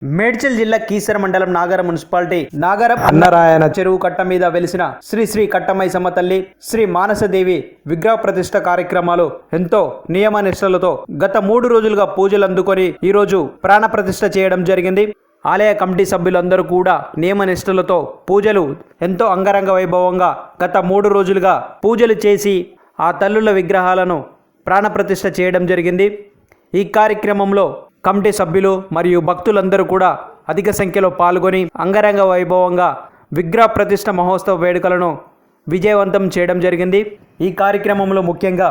మేడ్చల్ జిల్లా కీసర మండలం నాగరం మున్సిపాలిటీ నాగరం అన్నరాయన చెరువు కట్ట మీద వెలిసిన శ్రీ శ్రీ కట్టమైసమ్మ తల్లి శ్రీ మానసదేవి విగ్రహ ప్రతిష్ఠ కార్యక్రమాలు ఎంతో నియమ నిష్టలతో గత 3 రోజులుగా పూజలు అందుకొని ఈ రోజు ప్రాణ ప్రతిష్ఠ చేయడం జరిగింది. ఆలయ కమిటీ సభ్యులందరూ కూడా నియమ నిష్టలతో పూజలు ఎంతో అంగరంగ వైభవంగా గత 3 రోజులుగా పూజలు చేసి ఆ తల్లుల విగ్రహాలను ప్రాణ ప్రతిష్ఠ చేయడం జరిగింది. ఈ కార్యక్రమంలో కమిటీ సభ్యులు మరియు భక్తులందరూ కూడా అధిక సంఖ్యలో పాల్గొని అంగరంగ వైభవంగా విగ్రహ ప్రతిష్ఠ మహోత్సవ వేడుకలను విజయవంతం చేయడం జరిగింది. ఈ కార్యక్రమంలో ముఖ్యంగా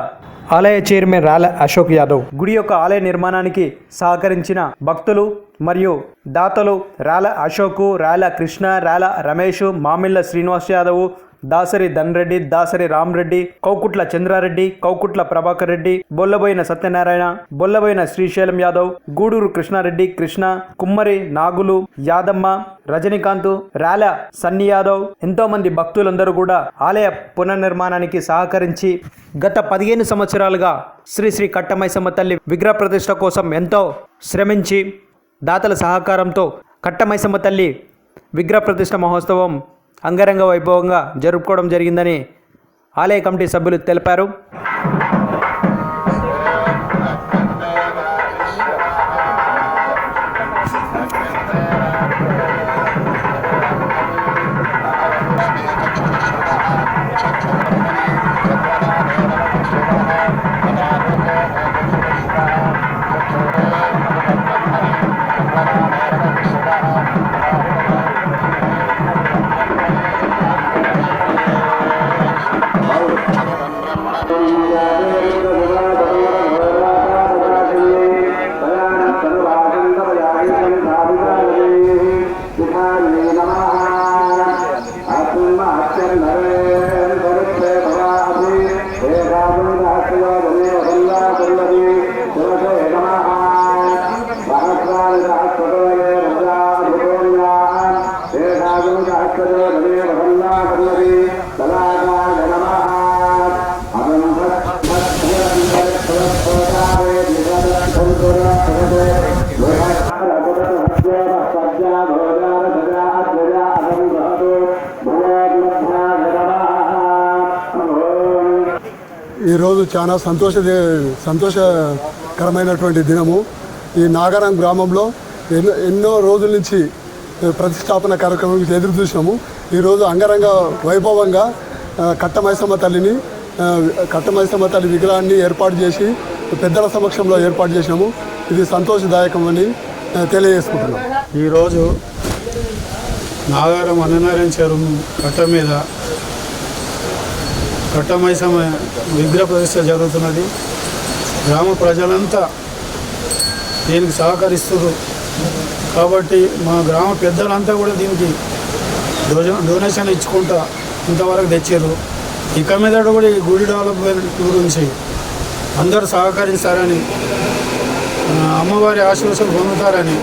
ఆలయ చైర్మన్ రాల అశోక్ యాదవ్, గుడి యొక్క ఆలయ నిర్మాణానికి సహకరించిన భక్తులు మరియు దాతలు రాల అశోక్, రాల కృష్ణ, రాల రమేష్, మామిళ్ళ శ్రీనివాస్ యాదవ్, దాసరి ధన్రెడ్డి, దాసరి రామరెడ్డి, కౌకుట్ల చంద్రారెడ్డి, కౌకుట్ల ప్రభాకర్ రెడ్డి, బొల్లబోయిన సత్యనారాయణ, బొల్లబోయిన శ్రీశైలం యాదవ్, గూడూరు కృష్ణారెడ్డి, కృష్ణ, కుమ్మరి నాగులు, యాదమ్మ, రజనీకాంత్, రాల సన్ని యాదవ్, ఎంతో మంది భక్తులందరూ కూడా ఆలయ పునర్నిర్మాణానికి సహకరించి గత 15 సంవత్సరాలుగా శ్రీ శ్రీ కట్టమైసమ్మ తల్లి విగ్రహ ప్రతిష్ఠ కోసం ఎంతో శ్రమించి దాతల సహకారంతో కట్టమైసమ్మ తల్లి విగ్రహ ప్రతిష్ఠ మహోత్సవం అంగరంగ వైభవంగా జరుపుకోవడం జరిగిందని ఆలయ కమిటీ సభ్యులు తెలిపారు. ఈరోజు చాలా సంతోషకరమైనటువంటి దినము. ఈ నాగరం గ్రామంలో ఎన్నో రోజుల నుంచి ప్రతిష్టాపన కార్యక్రమం ఎదురు చూసినాము. ఈరోజు అంగరంగ వైభవంగా కట్టమైసమ్మ తల్లి విగ్రహాన్ని ఏర్పాటు చేసి పెద్దల సమక్షంలో ఏర్పాటు చేసినాము. ఇది సంతోషదాయకమని తెలియజేసుకుంటున్నాం. ఈరోజు నాగారం అన్ననారాయణ చెరువు కట్ట మీద కట్టమైసమ్మ విగ్రహ ప్రతిష్ఠ జరుగుతున్నది. గ్రామ ప్రజలంతా దీనికి సహకరిస్తున్నారు కాబట్టి మా గ్రామ పెద్దలంతా కూడా దీనికి డొనేషన్ ఇచ్చుకుంటా ఇంతవరకు తెచ్చారు. ఇక మీద కూడా ఈ గుడి డెవలప్మెంట్ గురించి అందరూ సహకరిస్తారని, అమ్మవారి ఆశీస్సులు పొందుతారని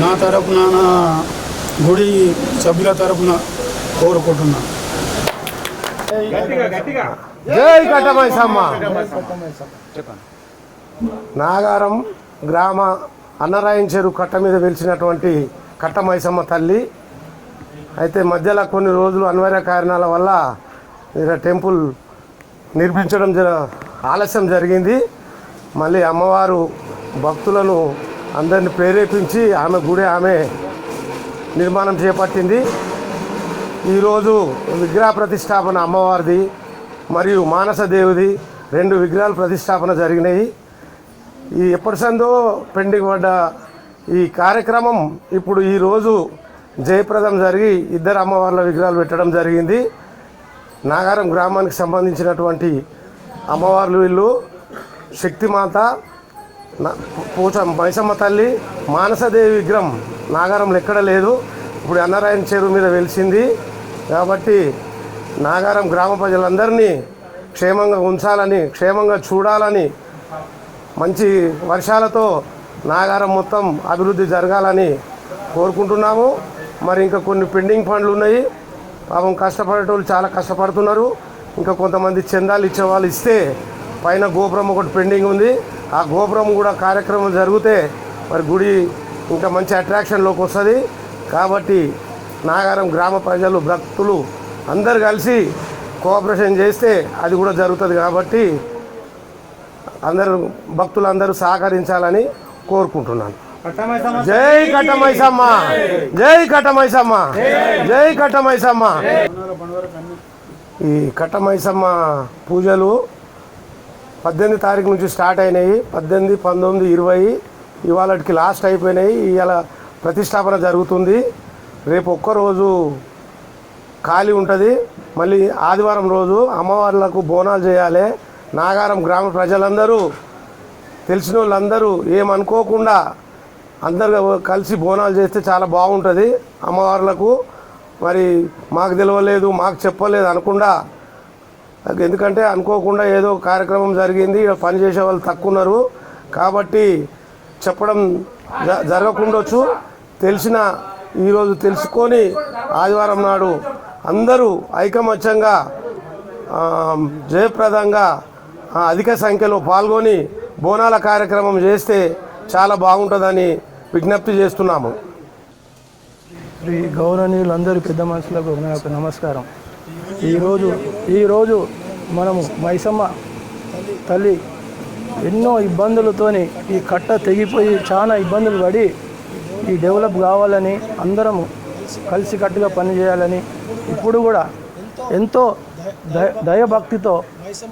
నా తరపున, నా గుడి సభ్యుల తరపున కోరుకుంటున్నాను. జై కట్టమైసమ్మ. నాగారం గ్రామ అన్నరాయణ చెరువు కట్ట మీద వెలిసినటువంటి కట్టమైసమ్మ తల్లి అయితే మధ్యలో కొన్ని రోజులు అనివార్య కారణాల వల్ల టెంపుల్ నిర్మించడం ఆలస్యం జరిగింది. మళ్ళీ అమ్మవారు భక్తులను అందరిని ప్రేరేపించి ఆమె గుడి ఆమె నిర్మాణం చేపట్టింది. ఈరోజు విగ్రహ ప్రతిష్టాపన అమ్మవారిది మరియు మానసదేవిది 2 విగ్రహాల ప్రతిష్టాపన జరిగినాయి. ఈ ఎప్పటి సందో పెండింగ్ పడ్డ ఈ కార్యక్రమం ఇప్పుడు ఈరోజు జయప్రదం జరిగి 2 అమ్మవార్ల విగ్రహాలు పెట్టడం జరిగింది. నాగారం గ్రామానికి సంబంధించినటువంటి అమ్మవార్లు వీళ్ళు శక్తిమాత, పూచ మైసమ్మ తల్లి, మానసదేవి విగ్రహం నాగారంలో ఎక్కడ లేదు. ఇప్పుడు అన్నరాయణ చెరువు మీద వెలిసింది కాబట్టి నాగారం గ్రామ ప్రజలందరినీ క్షేమంగా ఉంచాలని, క్షేమంగా చూడాలని, మంచి వర్షాలతో నాగారం మొత్తం అభివృద్ధి జరగాలని కోరుకుంటున్నాము. మరి ఇంకా కొన్ని పెండింగ్ పనులు ఉన్నాయి. పాపం కష్టపడేటోళ్ళు చాలా కష్టపడుతున్నారు. ఇంకా కొంతమంది చందాలు ఇచ్చేవాళ్ళు ఇస్తే పైన గోపురం ఒకటి పెండింగ్ ఉంది. ఆ గోపురం కూడా కార్యక్రమం జరిగితే మరి గుడి ఇంకా మంచి అట్రాక్షన్లోకి వస్తుంది. కాబట్టి నాగారం గ్రామ ప్రజలు భక్తులు అందరు కలిసి కోఆపరేషన్ చేస్తే అది కూడా జరుగుతుంది. కాబట్టి అందరూ భక్తులందరూ సహకరించాలని కోరుకుంటున్నాను. జై కట్టమైసమ్మ, జై కట్టమైసమ్మ, జై కట్టమైసమ్మ. ఈ కట్టమైసమ్మ పూజలు 18 తారీఖు నుంచి స్టార్ట్ అయినాయి. 18, 19, 20 ఇవాళకి లాస్ట్ అయిపోయినాయి. ఇవాళ ప్రతిష్టాపన జరుగుతుంది. రేపు ఒక్కరోజు ఖాళీ ఉంటుంది. మళ్ళీ ఆదివారం రోజు అమ్మవార్లకు బోనాలు చేయాలి. నాగారం గ్రామ ప్రజలందరూ తెలిసిన వాళ్ళందరూ ఏమనుకోకుండా అందరు కలిసి బోనాలు చేస్తే చాలా బాగుంటుంది. అమ్మవార్లకు మరి మాకు తెలియలేదు, మాకు చెప్పలేదు అనకుండా, ఎందుకంటే అనుకోకుండా ఏదో కార్యక్రమం జరిగింది, పని చేసే వాళ్ళు తక్కువ ఉన్నారు కాబట్టి చెప్పడం జరగకుండొచ్చు. తెలిసిన ఈరోజు తెలుసుకొని ఆదివారం నాడు అందరూ ఐకమత్యంగా జయప్రదంగా అధిక సంఖ్యలో పాల్గొని బోనాల కార్యక్రమం చేస్తే చాలా బాగుంటుందని విజ్ఞప్తి చేస్తున్నాము. ఈ గౌరవనీయులందరూ పెద్ద మనుషులకు నా యొక్క నమస్కారం. ఈరోజు మనము మైసమ్మ తల్లి ఎన్నో ఇబ్బందులతోని ఈ కట్ట తెగిపోయి చాలా ఇబ్బందులు పడి ఈ డెవలప్ కావాలని అందరము కలిసికట్టుగా పనిచేయాలని ఇప్పుడు కూడా ఎంతో దయభక్తితో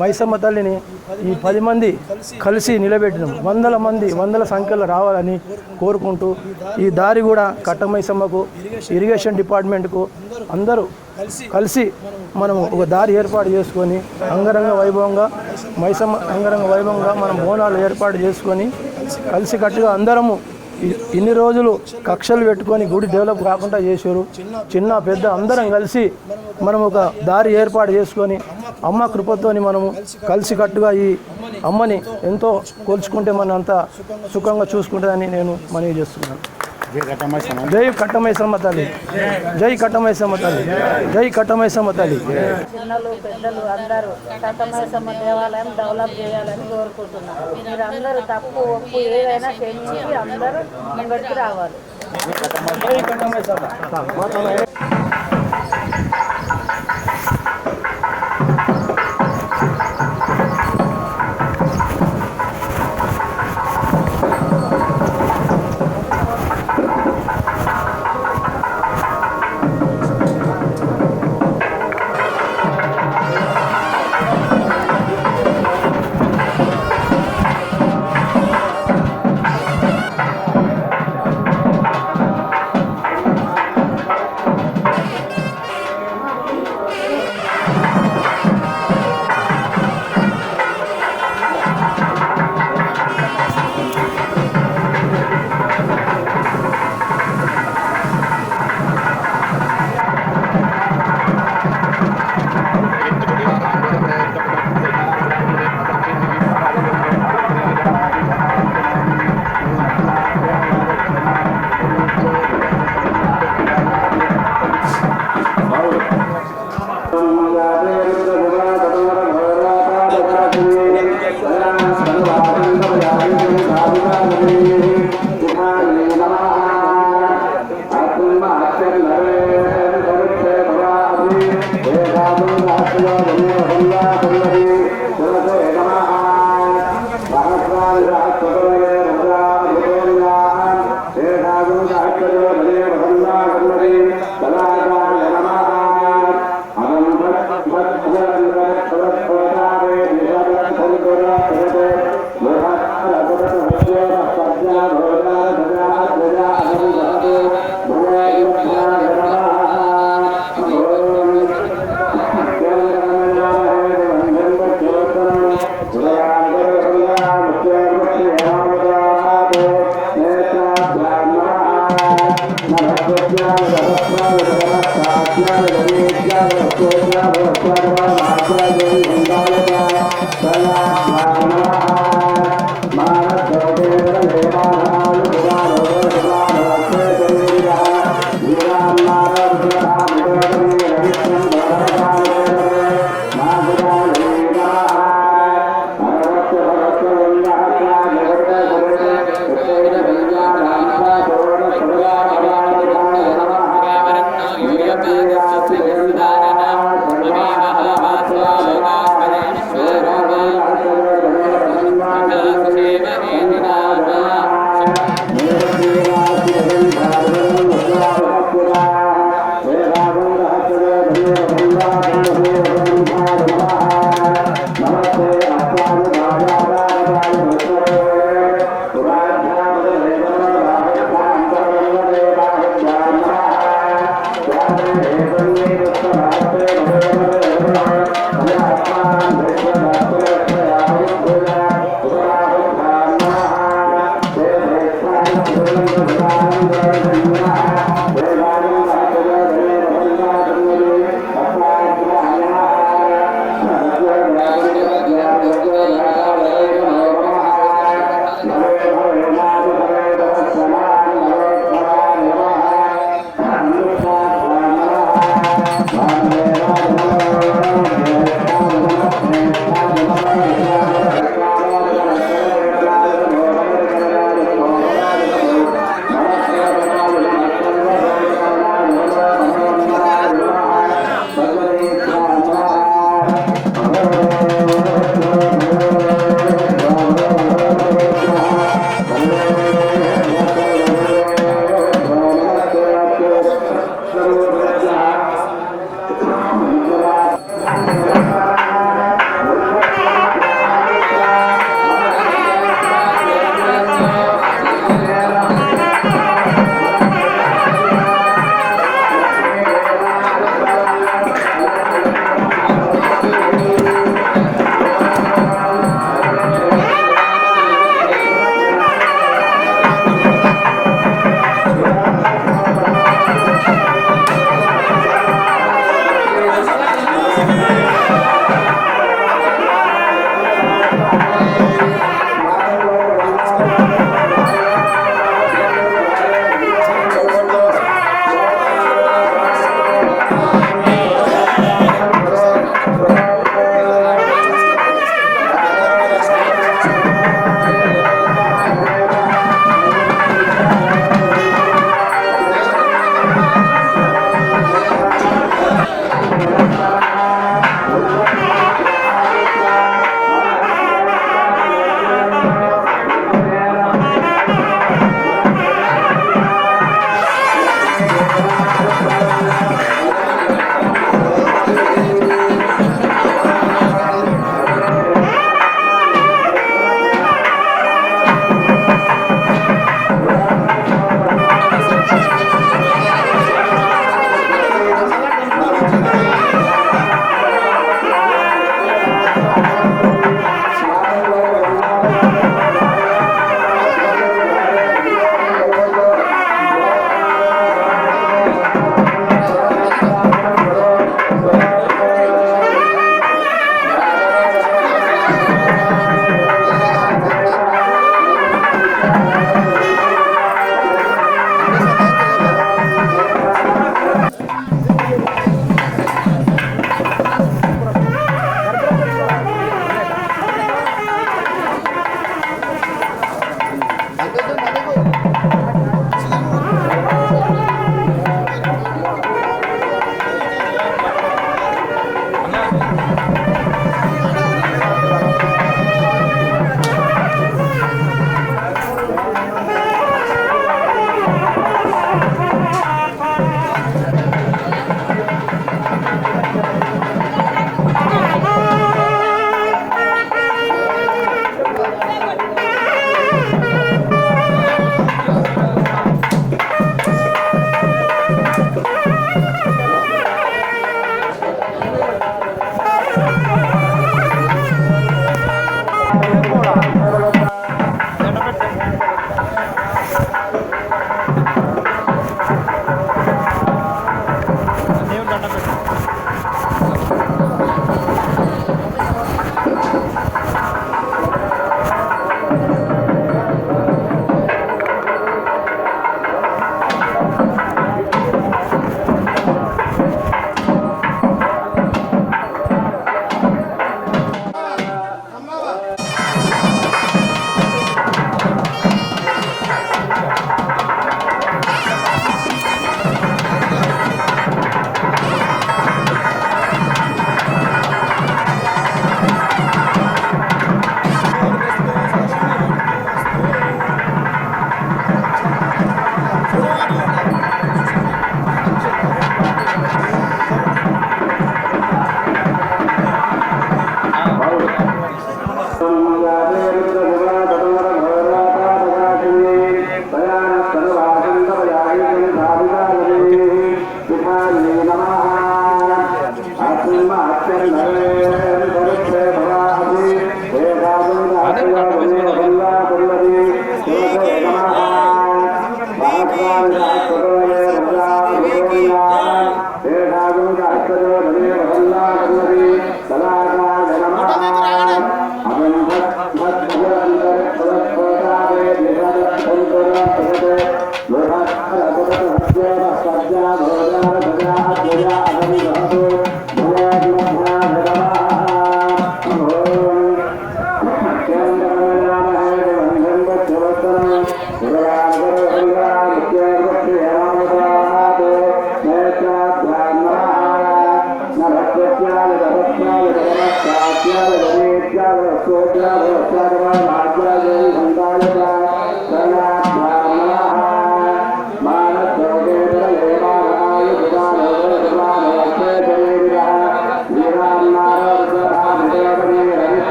మైసమ్మ తల్లిని ఈ 10 మంది కలిసి నిలబెట్టినాం. వందల సంఖ్యలో రావాలని కోరుకుంటూ ఈ దారి కూడా కట్టమైసమ్మకు ఇరిగేషన్ డిపార్ట్మెంట్కు అందరూ కలిసి మనము ఒక దారి ఏర్పాటు చేసుకొని అంగరంగ వైభవంగా మైసమ్మ అంగరంగ వైభవంగా మనం బోనాలు ఏర్పాటు చేసుకొని కలిసికట్టుగా అందరము ఇన్ని రోజులు కక్షలు పెట్టుకొని గుడి డెవలప్ కాకుండా చేశారు. చిన్న పెద్ద అందరం కలిసి మనం ఒక దారి ఏర్పాటు చేసుకొని అమ్మ కృపతోని మనము కలిసికట్టుగా ఈ అమ్మని ఎంతో కొలుచుకుంటే మన అంతా సుఖంగా చూసుకుంటుందని నేను మనవి చేస్తున్నాను. జై కట్టమైసమ్మ తల్లి, జై కట్టమైసమ్మ తల్లి, జై కట్టమైసమ్మ తల్లి. చిన్నలు పెద్దలు అందరూ కట్టమైసమ్మ దేవాలయం డెవలప్ చేయాలని కోరుకుంటున్నాను. మీరు అందరూ తప్పు ఒప్పు ఏదైనా క్షమించి అందరూ ముంగడికి రావాలి. జై కట్టమైసమ్మ.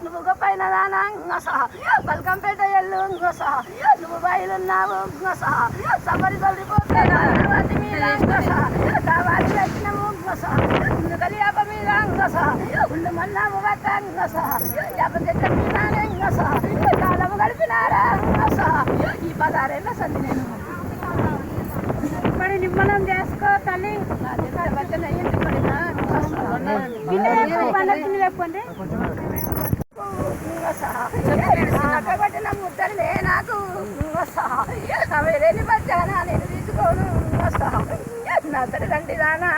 నువ్వు పైన బల్కంపేట ఎల్లు నువ్వు బయలున్నావు సబరి తొలిపోతే కావాలి వచ్చినము కలియాప మీద ఉండు మన్నాము యాప చెట్ల మీద కాలము గడిపినారా ఈ 16 ఏళ్ళ సంది నేను మరి నిమ్మలం చేసుకో తల్లి చెప్పండి పట్టిన ముద్దలే నాకు వేరేని పచ్చానా నేను తీసుకోను నా తల్లిదండ్రి దానా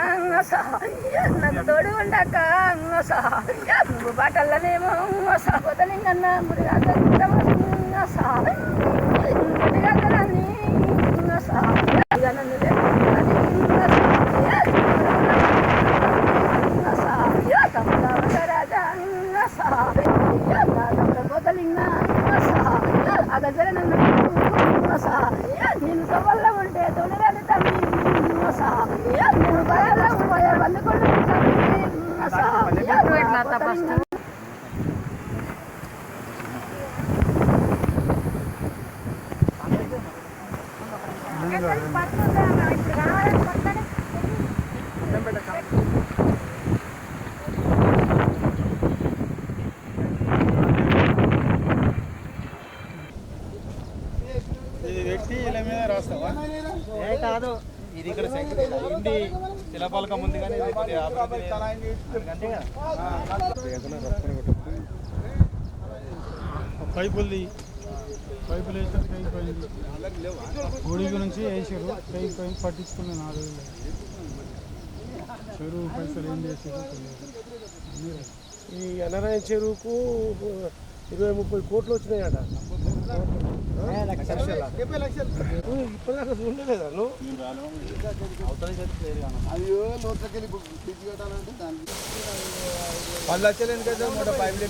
నాకు తోడు ఉండక నువ్వు బాటల్లనేమో కొత్తలింగన్న నేను సవల్ల ఉంటే తొలిదని తమ్మి నేను భయాల్లో పోయే వందుకుంటు కాదు ఇది ఇక్కడ ఇండి శిలాపలకం ఉంది కానీ పైపులు వేసేసరికి అయిపోయింది. గుడి గురించి వేసారు అయిపోయింది, పట్టించుకున్నాను 4 రోజులు. చెరువు పైసలు ఏం చేసారో తెలియదు. ఈ అన్నరాయణ చెరువుకు 20-30 కోట్లు వచ్చినాయట. ఇప్పటిదాకా చూడలేదా నువ్వు? అయ్యో లోట్లకెళ్ళి పిచ్చి కట్టాలంటే దానికి 10 లక్షలు ఎందుకంటే మూడు పైపులు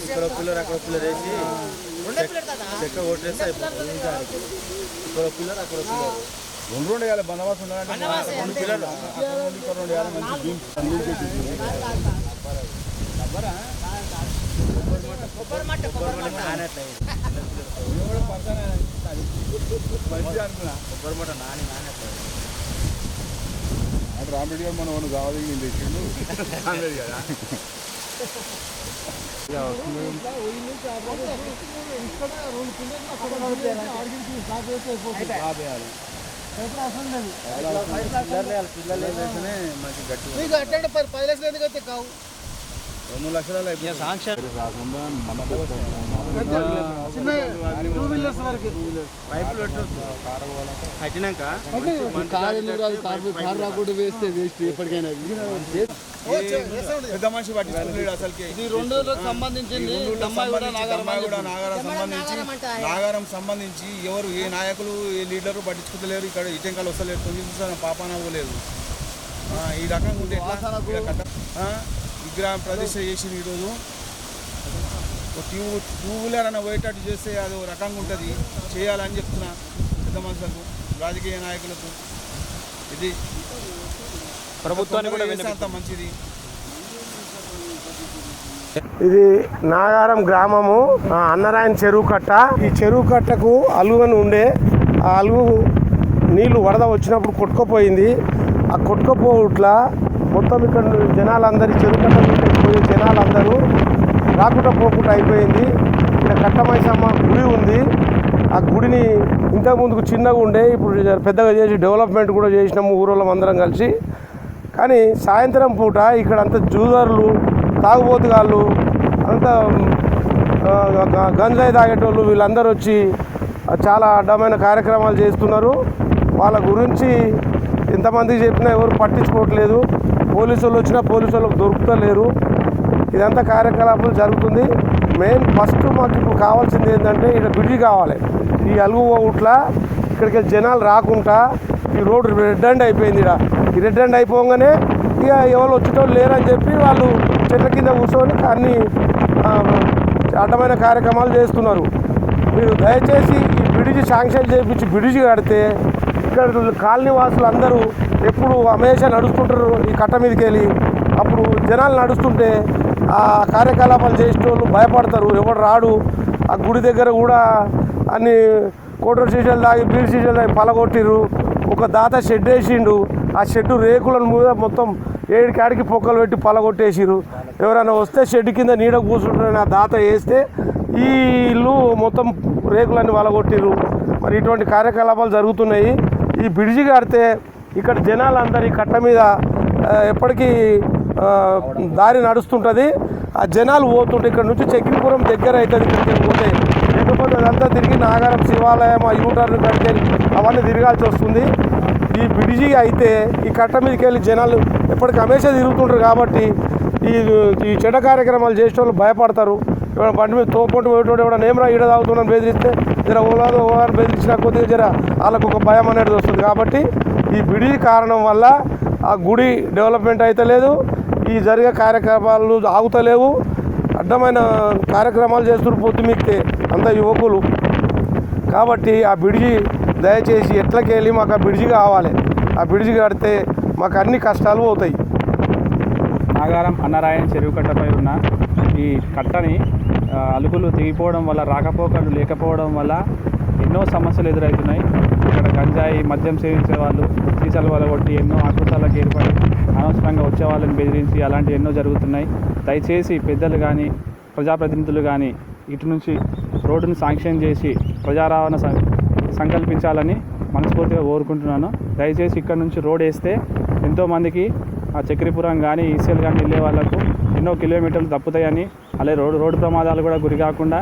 ఇక్కడ పిల్లలు అక్కడ పిల్లలు వేసి చెక్క కొట్టేస్తే అయిపోతుంది. ఇక్కడ పిల్లలు అక్కడ పిల్లలు 2 వేయాలి బందోబస్తు ఉండాలంటే 2 పిల్లలు అక్కడ 2 వేయాలి మంచి రామిడి గారు మనం కావాలి నేను తెచ్చిండు కదా. మీకు అట్లా 10 లక్షలు ఎందుకు అయితే కావు 2 లక్షలు వేస్తే వేస్ట్ ఎప్పటికైనా. పెద్ద మనిషి పట్టించుకోలేడు అసలుకి. ఇది 2 రోజులకు సంబంధించింది. నాగారం సంబంధించి ఎవరు ఏ నాయకులు ఏ లీడరు పట్టించుకోలేరు. ఇక్కడ ఇటెంకాలు వస్తలేరు, కొంచెం పాపాన పోలేదు. ఈ రకంగా ఉంటే విగ్రహం ప్రతిష్ట చేసి ఈరోజు టూ వీలర్ అన్న పోయేటట్టు చేస్తే అది ఒక రకంగా ఉంటుంది. చేయాలని చెప్తున్నా పెద్ద మనుషులకు, రాజకీయ నాయకులకు. ఇది ప్రభుత్వాన్ని కూడా అంత మంచిది. ఇది నాగారం గ్రామము, అన్నరాయణ చెరువు కట్ట. ఈ చెరువు కట్టకు అలుగుని ఉండే, ఆ అలుగు నీళ్లు వరద వచ్చినప్పుడు కొట్టుకుపోయింది. ఆ కొట్టుకుపోట్ల మొత్తం ఇక్కడ జనాలందరూ చెరువు కట్ట పోయే జనాలందరూ రాకుండా పోకుండా అయిపోయింది. ఇక్కడ కట్టమైసమ్మ గుడి ఉంది. ఆ గుడిని ఇంతకుముందుకు చిన్నగా ఉండే, ఇప్పుడు పెద్దగా చేసి డెవలప్మెంట్ కూడా చేసినాము ఊరోళ్ళం అందరం కలిసి. కానీ సాయంత్రం పూట ఇక్కడ అంతా జూదర్లు, తాగుబోతుగాళ్ళు, అంతా గంజాయి తాగేటోళ్ళు వీళ్ళందరూ వచ్చి చాలా అడ్డమైన కార్యక్రమాలు చేస్తున్నారు. వాళ్ళ గురించి ఎంతమందికి చెప్పినా ఎవరు పట్టించుకోవట్లేదు. పోలీసు వాళ్ళు వచ్చినా పోలీసు వాళ్ళకి దొరుకుతలేరు. ఇదంతా కార్యకలాపాలు జరుగుతుంది. మెయిన్ ఫస్ట్ మాకు ఇప్పుడు కావాల్సింది ఏంటంటే ఇక్కడ బ్రిడ్జి కావాలి. ఈ అలుగు ఊట్ల ఇక్కడికి జనాలు రాకుండా ఈ రోడ్డు రెడ్ హ్యాండ్ అయిపోయింది. ఈ రెడ్ హ్యాండ్ అయిపోగానే ఇక ఎవరు వచ్చేటోళ్ళు లేరని చెప్పి వాళ్ళు చెట్ల కింద కూర్చొని అన్ని అడ్డమైన కార్యక్రమాలు చేస్తున్నారు. మీరు దయచేసి ఈ బ్రిడ్జి శాంక్షన్ చేయించి బ్రిడ్జి కడితే ఇక్కడ కాలనీ వాసులు అందరూ ఎప్పుడు హమేషా నడుస్తుంటారు ఈ కట్ట మీదకి వెళ్ళి. అప్పుడు జనాలు నడుస్తుంటే ఆ కార్యకలాపాలు చేసేటోళ్ళు భయపడతారు, ఎవడు రాడు. ఆ గుడి దగ్గర కూడా అన్ని కోటర్ సీసాలు తాగి బీర్ సీసాలు తాగి పలగొట్టిర్రు. ఒక దాత షెడ్ వేసిండు, ఆ షెడ్డు రేకులను మీద మొత్తం ఏడికాడికి పొక్కలు పెట్టి పలగొట్టేసిరు. ఎవరైనా వస్తే షెడ్ కింద నీడ కూర్చుంటారని ఆ దాత వేస్తే ఈ ఇల్లు మొత్తం రేకులన్నీ పలగొట్టిర్రు. మరి ఇటువంటి కార్యకలాపాలు జరుగుతున్నాయి. ఈ బ్రిడ్జి కడితే ఇక్కడ జనాలు అందరు ఈ కట్ట మీద ఎప్పటికీ దారి నడుస్తుంటుంది. ఆ జనాలు పోతుంటే ఇక్కడ నుంచి చక్రీపురం దగ్గర అవుతుంది ఇక్కడికి పోతే, లేకపోతే అదంతా తిరిగి నాగారం శివాలయం ఆ యూటర్న్ కడితే అవన్నీ తిరగాల్సి వస్తుంది. ఈ బ్రిడ్జి అయితే ఈ కట్ట మీదకి వెళ్ళి జనాలు ఎప్పటికీ హమేషా తిరుగుతుంటారు కాబట్టి ఈ చెడ్డ కార్యక్రమాలు చేసే వాళ్ళు భయపడతారు. ఎవరైనా బండి మీద తోపంటు పోయేటోడు ఎవరైనా ఏమరా ఈడ తాగుతున్నాను బెదిరిస్తే జర ఓలాదో ఓలాను బెదిరించినా కొద్దిగా జర వాళ్ళకు ఒక భయం అనేది వస్తుంది. కాబట్టి ఈ బ్రిడ్జి కారణం వల్ల ఆ గుడి డెవలప్మెంట్ అయితే లేదు, ఈ జరిగే కార్యక్రమాలు ఆగుతలేవు. అడ్డమైన కార్యక్రమాలు చేస్తున్నారు పొద్దుమిక్తే అంత యువకులు. కాబట్టి ఆ బ్రిడ్జి దయచేసి ఎట్లకెళ్ళి మాకు ఆ బ్రిడ్జి కావాలి. ఆ బ్రిడ్జి కడితే మాకు అన్ని కష్టాలు పోతాయి. నాగారం అన్నరాయణ చెరువు కట్టపై ఉన్న ఈ కట్టని అలుగులు తెగిపోవడం వల్ల, రాకపోకలు లేకపోవడం వల్ల ఎన్నో సమస్యలు ఎదురవుతున్నాయి. ఇక్కడ గంజాయి మద్యం సేవించే వాళ్ళు సీసాలు వల్ల కొట్టి ఎన్నో ఆకృతాలకు ఏర్పడి అనవసరంగా వచ్చే వాళ్ళని బెదిరించి అలాంటివి ఎన్నో జరుగుతున్నాయి. దయచేసి పెద్దలు కానీ ప్రజాప్రతినిధులు కానీ ఇటు నుంచి రోడ్డును శాంక్షన్ చేసి ప్రజారవాణా సంకల్పించాలని మనస్ఫూర్తిగా కోరుకుంటున్నాను. దయచేసి ఇక్కడ నుంచి రోడ్ వేస్తే ఎంతోమందికి ఆ చక్రీపురం కానీ ఈసీఎల్ కానీ వెళ్ళే వాళ్ళకు ఎన్నో కిలోమీటర్లు తప్పుతాయని, అలాగే రోడ్డు ప్రమాదాలు కూడా గురి కాకుండా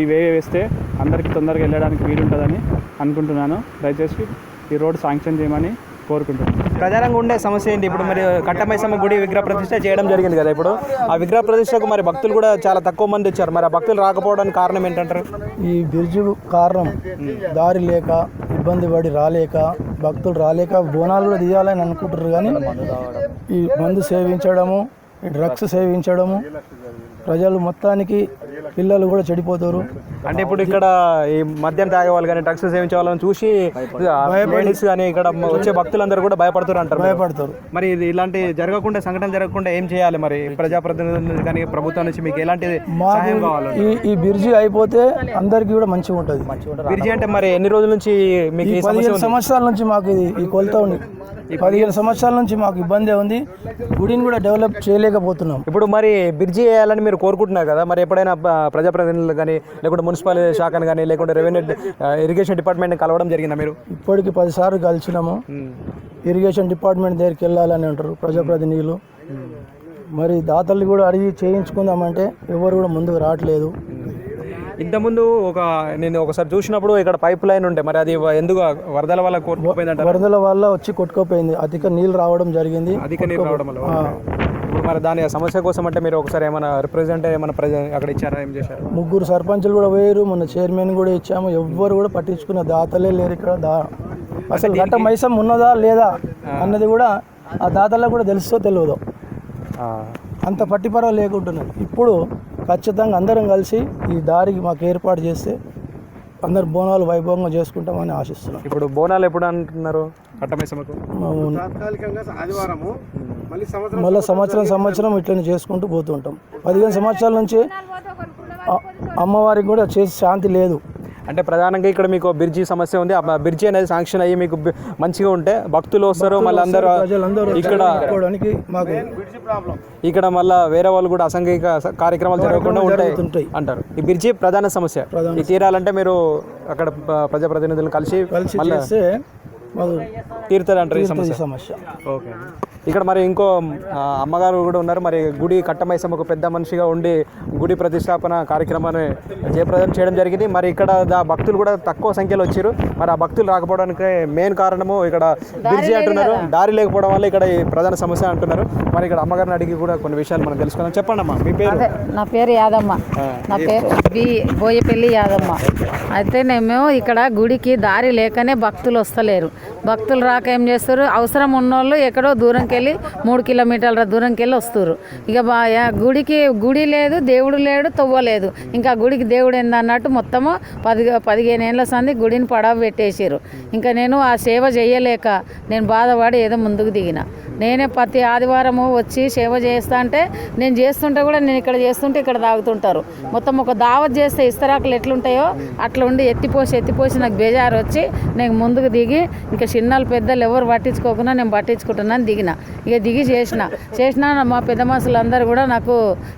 ఇవే వేస్తే అందరికీ తొందరగా వెళ్ళడానికి వీలుంటుందని అనుకుంటున్నాను. దయచేసి ఈ రోడ్ శాంక్షన్ చేయమని కోరుకుంటున్నాను. ప్రధానంగా ఉండే సమస్య ఏంటి? ఇప్పుడు మరి కట్టమైసమ్మ గుడి విగ్రహ ప్రతిష్ఠ చేయడం జరిగింది కదా, ఇప్పుడు ఆ విగ్రహ ప్రతిష్టకు మరి భక్తులు కూడా చాలా తక్కువ మంది వచ్చారు. మరి ఆ భక్తులు రాకపోవడానికి కారణం ఏంటంటారు? ఈ బ్రిడ్జి కారణం దారి లేక, ఇబ్బంది పడి రాలేక, భక్తులు రాలేక బోనాలు కూడా తీయాలని అనుకుంటారు. కానీ ఈ మందు సేవించడము, ఈ డ్రగ్స్ సేవించడము, ప్రజలు మొత్తానికి పిల్లలు కూడా చెడిపోతారు. అంటే ఇప్పుడు ఇక్కడ ఈ మద్యం తాగే వాళ్ళు కానీ డ్రగ్స్ సేవించే వాళ్ళని చూసి లేడీస్ కానీ ఇక్కడ వచ్చే భక్తులందరూ కూడా భయపడతారు. మరి ఇది ఇలాంటి జరగకుండా, సంఘటన జరగకుండా ఏం చేయాలి? మరి ప్రజాప్రతినిధులు కానీ ప్రభుత్వం నుంచి మీకు ఎలాంటి సహాయం కావాలి? ఈ బ్రిడ్జి అయిపోతే అందరికీ కూడా మంచిగా ఉంటుంది. బ్రిడ్జి అంటే మరి ఎన్ని రోజుల నుంచి మీకు? 15 సంవత్సరాల నుంచి మాకు ఈ కొలత ఉంది. 15 సంవత్సరాల నుంచి మాకు ఇబ్బందే ఉంది. గుడిని కూడా డెవలప్ చేయలేకపోతున్నాం. ఇప్పుడు మరి బ్రిడ్జి వేయాలని మీరు కోరుకుంటున్నారు కదా, మరి ఎప్పుడైనా ప్రజాప్రతినిధులు కానీ లేకుంటే మున్సిపల్ శాఖను కానీ లేకుంటే రెవెన్యూ ఇరిగేషన్ డిపార్ట్మెంట్ కలవడం జరిగిందా మీరు? ఇప్పటికి 10 సార్లు కలిసినాము. ఇరిగేషన్ డిపార్ట్మెంట్ దగ్గరికి వెళ్ళాలని అంటారు ప్రజాప్రతినిధులు. మరి దాతలు కూడా అడిగి చేయించుకుందామంటే ఎవరు కూడా ముందుకు రావట్లేదు. ఇంతకుముందు నేను ఒకసారి చూసినప్పుడు ఇక్కడ పైప్ లైన్ ఉంటే మరి అది ఎందుకు వరదల వల్ల కొట్టుకుపోయిందంట? వరదల వల్ల వచ్చి కొట్టుకుపోయింది. అధిక నీళ్ళు రావడం జరిగింది. అధిక నీళ్ళు రావడం వల్ల. ఇప్పుడు మరి దాని సమస్య కోసం అంటే మీరు ఒకసారి ఏమైనా రిప్రజెంట్ ఏమైనా అక్కడ ఇచ్చారా? ఏం చేశారు? 3 సర్పంచులు కూడా పోయారు, మొన్న చైర్మన్ కూడా ఇచ్చాము. ఎవ్వరు కూడా పట్టించుకున్న దాతలే లేరు ఇక్కడ. అసలు గట్ట మైసం ఉన్నదా లేదా అన్నది కూడా ఆ దాతలకు కూడా తెలుసో తెలియదు. అంత పట్టిపర లేకుంటున్నది. ఇప్పుడు ఖచ్చితంగా అందరం కలిసి ఈ దారికి మాకు ఏర్పాటు చేస్తే అందరు బోనాలు వైభవంగా చేసుకుంటామని ఆశిస్తున్నాం. ఇప్పుడు బోనాలు ఎప్పుడు అంటున్నారు? కట్టమైసమ్మకు మళ్ళీ సంవత్సరం ఇట్లనే చేసుకుంటూ పోతుంటాం. 15 సంవత్సరాల నుంచి అమ్మవారికి కూడా చేసి శాంతి లేదు. అంటే ప్రధానంగా ఇక్కడ మీకు బ్రిడ్జి సమస్య ఉంది. ఆ బ్రిడ్జి అనేది శాంక్షన్ అయ్యి మీకు మంచిగా ఉంటే భక్తులు వస్తారు, మళ్ళీ అందరూ ఇక్కడ మళ్ళీ వేరే వాళ్ళు కూడా అసాంఘిక కార్యక్రమాలు జరగకుండా ఉంటాయి అంటారు. ఈ బ్రిడ్జి ప్రధాన సమస్య. ఇది తీరాలంటే మీరు అక్కడ ప్రజాప్రతినిధులను కలిసి తీరుతుంది అంటారు ఈ తీరుతుంది సమస్య. సమస్య. ఓకే. ఇక్కడ మరి ఇంకో అమ్మగారు కూడా ఉన్నారు. మరి గుడి కట్టమైసమ్మ ఒక పెద్ద మనిషిగా ఉండి గుడి ప్రతిష్టాపన కార్యక్రమాన్ని జయప్రదం చేయడం జరిగింది. మరి ఇక్కడ భక్తులు కూడా తక్కువ సంఖ్యలో వచ్చారు. మరి ఆ భక్తులు రాకపోవడానికి మెయిన్ కారణము ఇక్కడ బిర్జీ అంటున్నారు, దారి లేకపోవడం వల్ల ఇక్కడ ఈ ప్రధాన సమస్య అంటున్నారు. మరి ఇక్కడ అమ్మగారిని అడిగి కూడా కొన్ని విషయాలు మనం తెలుసుకుందాం. చెప్పండి అమ్మా, మీ పేరు? నా పేరు యాదమ్మ. నా పేరు బోయపల్లి యాదమ్మ. అయితే మేము ఇక్కడ గుడికి దారి లేకనే భక్తులు వస్తలేరు. భక్తులు రాక ఏం చేస్తారు, అవసరం ఉన్నోళ్ళు ఎక్కడో దూరంకి వెళ్ళి 3 కిలోమీటర్ల దూరంకి వెళ్ళి వస్తారు. ఇక గుడికి గుడి లేదు, దేవుడు లేడు, తవ్వలేదు. ఇంకా గుడికి దేవుడు ఏందన్నట్టు మొత్తము 15 ఏళ్ళ సంది గుడిని పడవ పెట్టేసారు. ఇంకా నేను ఆ సేవ చేయలేక నేను బాధపడి ఏదో ముందుకు దిగిన. నేనే ప్రతి ఆదివారము వచ్చి సేవ చేస్తా అంటే నేను చేస్తుంటే కూడా నేను ఇక్కడ చేస్తుంటే ఇక్కడ తాగుతుంటారు. మొత్తం ఒక దావత్ చేస్తే ఇస్తరాకులు ఎట్లుంటాయో అట్లా ఉండి ఎత్తిపోసి నాకు బేజారు వచ్చి నేను ముందుకు దిగి ఇంకా చిన్నలు పెద్దలు ఎవరు పట్టించుకోకుండా నేను పట్టించుకుంటున్నాను దిగిన. ఇక దిగి చేసిన మా పెద్ద మనుషులు అందరు కూడా నాకు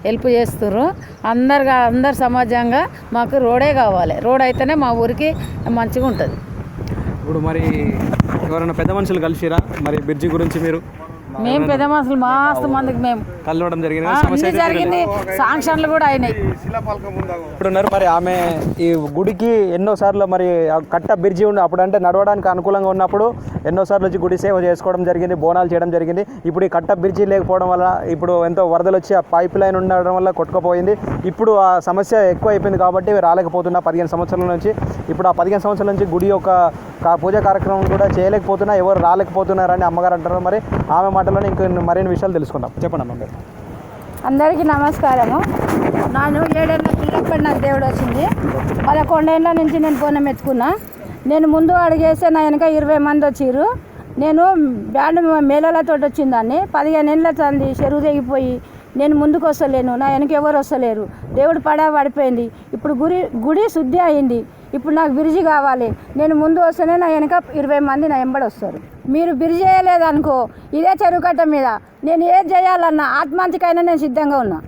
హెల్ప్ చేస్తున్నారు. అందరు సమాజంగా మాకు రోడే కావాలి. రోడ్ అయితేనే మా ఊరికి మంచిగా ఉంటుంది. ఇప్పుడు మరి ఎవరైనా పెద్ద మనుషులు కలిసిరా మరి బ్రిడ్జి గురించి? మేము పెద్ద మనుషులు మస్తు మందికి మేము కలవడం జరిగింది, అన్ని జరిగింది, శాంక్షన్లు కూడా అయినాయి. ఇప్పుడున్నారు మరి ఆమె ఈ గుడికి ఎన్నోసార్లు మరి కట్ట బ్రిడ్జి ఉండి అప్పుడు అంటే నడవడానికి అనుకూలంగా ఉన్నప్పుడు ఎన్నోసార్లు వచ్చి గుడి సేవ చేసుకోవడం జరిగింది, బోనాలు చేయడం జరిగింది. ఇప్పుడు ఈ కట్ట బ్రిడ్జి లేకపోవడం వల్ల ఇప్పుడు ఎంతో వరదలు వచ్చి ఆ పైప్ లైన్ ఉండడం వల్ల కొట్టుకుపోయింది. ఇప్పుడు ఆ సమస్య ఎక్కువ అయిపోయింది కాబట్టి రాలేకపోతున్నా 15 సంవత్సరాల నుంచి. ఇప్పుడు ఆ 15 సంవత్సరాల నుంచి గుడి యొక్క పూజా కార్యక్రమం కూడా చేయలేకపోతున్నా, ఎవరు రాలేకపోతున్నారని అమ్మగారు అంటారు. మరి ఆమె మాటలోనే ఇంక మరిన్ని విషయాలు తెలుసుకుందాం. చెప్పండి అమ్మ మీరు. అందరికీ నమస్కారము. నేను 7 ఏళ్ళ పిల్లప్పటి నాకు దేవుడు వచ్చింది. 11 ఏళ్ళ నుంచి నేను బోనం ఎత్తుకున్నా. నేను ముందు అడిగేస్తే నా వెనక 20 మంది వచ్చిర్రు. నేను బ్యాండ్ మేళాలతో వచ్చిందాన్ని. 15 ఏళ్ళ తంది చెరువు తెగిపోయి నేను ముందుకు వస్తలేను, నా వెనక ఎవరు వస్తలేరు. దేవుడు పడిపోయింది. ఇప్పుడు గుడి శుద్ధి అయింది. ఇప్పుడు నాకు బిర్జి కావాలి. నేను ముందు వస్తేనే నా వెనక 20 మంది నా వెంబడి వస్తారు. మీరు బిర్జి చేయలేదనుకో ఇదే చెరువు కట్ట మీద నేను ఏది చేయాలన్నా ఆత్మహత్యకైనా నేను సిద్ధంగా ఉన్నా.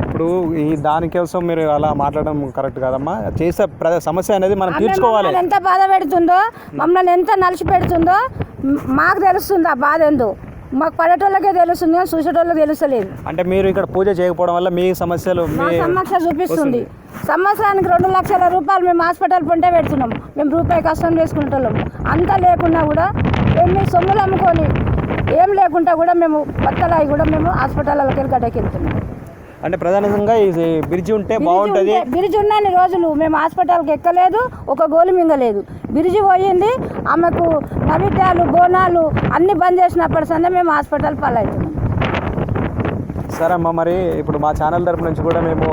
ఇప్పుడు ఈ దానికోసం మీరు అలా మాట్లాడడం కరెక్ట్ కాదమ్మా. చేసే సమస్య అనేది మనం తీర్చుకోవాలి. ఎంత బాధ పెడుతుందో, మమ్మల్ని ఎంత నలిచి పెడుతుందో మాకు తెలుస్తుంది. ఆ బాధ ఏందో మాకు పడేటోళ్ళకే తెలుస్తుంది, కానీ చూసేటోళ్ళకి తెలుస్తలేదు. అంటే మీరు ఇక్కడ పూజ చేయకపోవడం వల్ల మీ సమస్యలు సమస్య చూపిస్తుంది. సంవత్సరానికి 2 లక్షల రూపాయలు మేము హాస్పిటల్ పొంటే పెడుతున్నాం. మేము రూపాయి కష్టం చేసుకుంటున్నాం. అంతా లేకున్నా కూడా మేము సొమ్ములు అమ్ముకొని ఏం లేకుండా కూడా మేము బత్తలాయి కూడా మేము హాస్పిటల్లోకి వెళ్ళి గడ్డకి వెళ్తున్నాం. అంటే ప్రధానంగా ఈ బ్రిడ్జి ఉంటే బాగుంటుంది. బ్రిడ్జి ఉన్నన్ని రోజులు మేము హాస్పిటల్కి ఎక్కలేదు, ఒక గోలు మింగలేదు. బ్రిడ్జి పోయింది, ఆమెకు నైవేద్యాలు బోనాలు అన్నీ బంద్ చేసినప్పటి సందే మేము హాస్పిటల్ పాలవుతున్నాం. సరే అమ్మ, మరి ఇప్పుడు మా ఛానల్ తరపు నుంచి కూడా మేము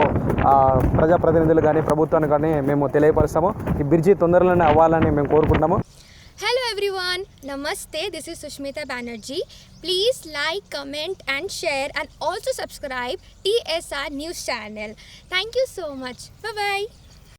ప్రజాప్రతినిధులు కానీ ప్రభుత్వాన్ని కానీ మేము తెలియపరుస్తాము. ఈ బ్రిడ్జి తొందరలోనే అవ్వాలని మేము కోరుకుంటాము. Hello everyone, Namaste, this is Sushmita Banerjee. Please like, comment and share and also subscribe TSR News channel. Thank you so much. Bye bye.